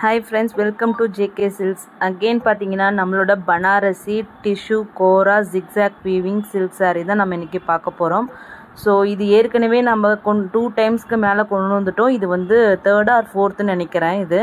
Hi friends, welcome to JK Silks. Again பார்த்தீங்கன்னா நம்மளோட Banarasi tissue கோரா zigzag weaving silk saree தான் நம்ம இன்னைக்கு பார்க்க போகிறோம். ஸோ இது ஏற்கனவே நம்ம 2 டைம்ஸ்க்கு மேலே கொண்டு வந்துட்டோம். இது வந்து 3rd or 4th நினைக்கிறேன் இது.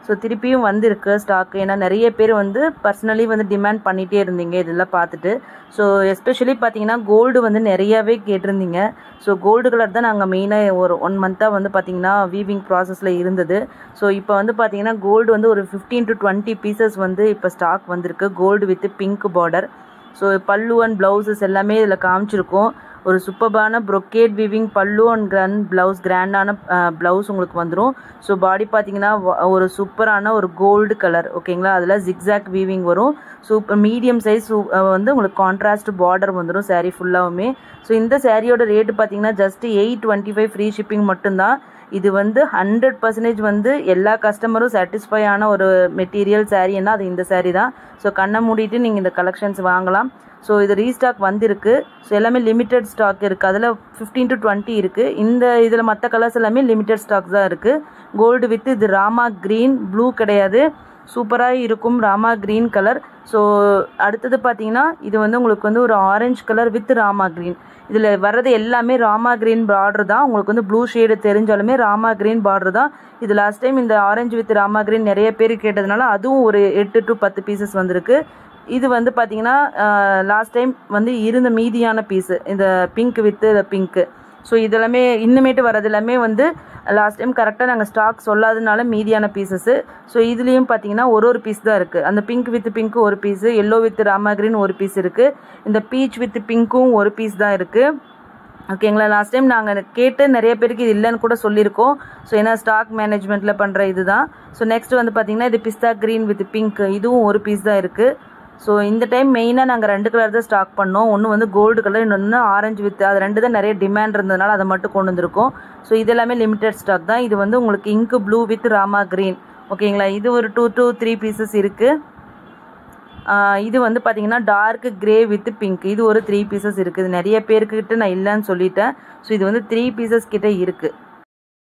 ஸோ திருப்பியும் வந்திருக்கு ஸ்டாக். ஏன்னா நிறைய பேர் வந்து பர்சனலி வந்து டிமாண்ட் பண்ணிகிட்டே இருந்தீங்க இதெல்லாம் பார்த்துட்டு. ஸோ எஸ்பெஷலி பார்த்தீங்கன்னா கோல்டு வந்து நிறையாவே கேட்டிருந்தீங்க. ஸோ கோல்டு கலர் தான் நாங்கள் மெயினாக ஒரு 1 மந்த்தாக வந்து பார்த்திங்கன்னா வீவிங் ப்ராசஸில் இருந்தது. ஸோ இப்போ வந்து பார்த்திங்கன்னா கோல்டு வந்து ஒரு 15 to 20 பீசஸ் வந்து இப்போ ஸ்டாக் வந்திருக்கு. Gold with pink border. So பல்லு அண்ட் ப்ளவுசஸ் எல்லாமே இதில் காமிச்சிருக்கோம். ஒரு சூப்பர்பான ப்ரொக்கேட் வீவிங் பல்லு அண்ட் ப்ளவுஸ் கிராண்டான ப்ளவுஸ் உங்களுக்கு வந்துடும். ஸோ பாடி பார்த்தீங்கன்னா ஒரு சூப்பரான ஒரு கோல்டு கலர் ஓகேங்களா. அதில் ஜிக்ஸாக் வீவிங் வரும். சூப்பர் மீடியம் சைஸ் வந்து உங்களுக்கு கான்ட்ராஸ்ட் பார்டர் வந்துடும் saree ஃபுல்லாகவுமே. ஸோ இந்த சாரியோட ரேட்டு பார்த்தீங்கன்னா ஜஸ்ட் 825 ஃப்ரீ ஷிப்பிங் மட்டும்தான். இது வந்து 100% வந்து எல்லா கஸ்டமரும் சாட்டிஸ்ஃபை ஆன ஒரு மெட்டீரியல் சாரீன்னா அது இந்த saree தான். ஸோ கண்ணை மூடிட்டு நீங்கள் இந்த கலெக்ஷன்ஸ் வாங்கலாம். ஸோ இது ரீஸ்டாக் வந்திருக்கு. ஸோ எல்லாமே லிமிட்டட் ஸ்டாக் இருக்குது. அதில் 15 to 20 இருக்குது. இந்த இதில் மற்ற கலர்ஸ் எல்லாமே லிமிட்டட் ஸ்டாக் தான் இருக்குது. கோல்டு வித் இது ராமா க்ரீன், ப்ளூ கிடையாது, சூப்பராக இருக்கும் ராமா க்ரீன் கலர். ஸோ அடுத்தது பார்த்தீங்கன்னா இது வந்து உங்களுக்கு வந்து ஒரு orange colour with Rama green. இதில் வர்றது எல்லாமே ராமா க்ரீன் பார்டர் தான். உங்களுக்கு வந்து ப்ளூ ஷேடு தெரிஞ்சாலுமே ராமா க்ரீன் பார்டர் தான். இது லாஸ்ட் டைம் இந்த ஆரஞ்சு வித் ராமா க்ரீன் நிறைய பேர் கேட்டதுனால அதுவும் ஒரு 8 to 10 பீசஸ் வந்திருக்கு. இது வந்து பார்த்தீங்கன்னா லாஸ்ட் டைம் வந்து இருந்த மீதியான பீஸு இந்த பிங்க் வித்து பிங்க்கு. ஸோ இதெல்லாமே இன்னுமேட்டு வர்றது எல்லாமே வந்து லாஸ்ட் டைம் கரெக்டாக நாங்கள் ஸ்டாக் சொல்லாததுனால மீதியான பீசஸ்ஸு. ஸோ இதுலேயும் பார்த்தீங்கன்னா ஒரு பீஸ் தான் இருக்குது. அந்த பிங்க் வித் பிங்க்கு ஒரு piece, yellow with Rama green ஒரு பீஸ் இருக்குது, இந்த பீச் வித் பிங்க்கும் ஒரு பீஸ் தான் இருக்குது ஓகேங்களா. லாஸ்ட் டைம் நாங்கள் கேட்டு நிறைய பேருக்கு இது இல்லைன்னு கூட சொல்லியிருக்கோம். ஸோ ஏன்னா ஸ்டாக் மேனேஜ்மெண்ட்டில் பண்ணுற இது தான். ஸோ நெக்ஸ்ட் வந்து பார்த்திங்கன்னா இது பிஸ்தா க்ரீன் வித் பிங்க், இதுவும் ஒரு பீஸ் தான் இருக்குது. ஸோ இந்த டைம் மெயினாக நாங்கள் 2 கலர் தான் ஸ்டாக் பண்ணோம். ஒன்று வந்து கோல்டு கலர், இன்னொன்று ஆரஞ்சு வித், அது 2 தான் நிறைய டிமாண்ட் இருந்ததுனால அதை மட்டும் கொண்டு வந்திருக்கோம். ஸோ இது எல்லாமே லிமிட்டட் ஸ்டாக் தான். இது வந்து உங்களுக்கு இங்கு ப்ளூ வித் ராமா க்ரீன் ஓகேங்களா. இது ஒரு 2 to 3 பீசஸ் இருக்குது. இது வந்து பார்த்திங்கன்னா டார்க் க்ரே வித் பிங்க், இது ஒரு 3 பீசஸ் இருக்குது. நிறைய பேருக்கிட்ட நான் இல்லைன்னு சொல்லிட்டேன். ஸோ இது வந்து 3 பீசஸ் கிட்டே இருக்குது.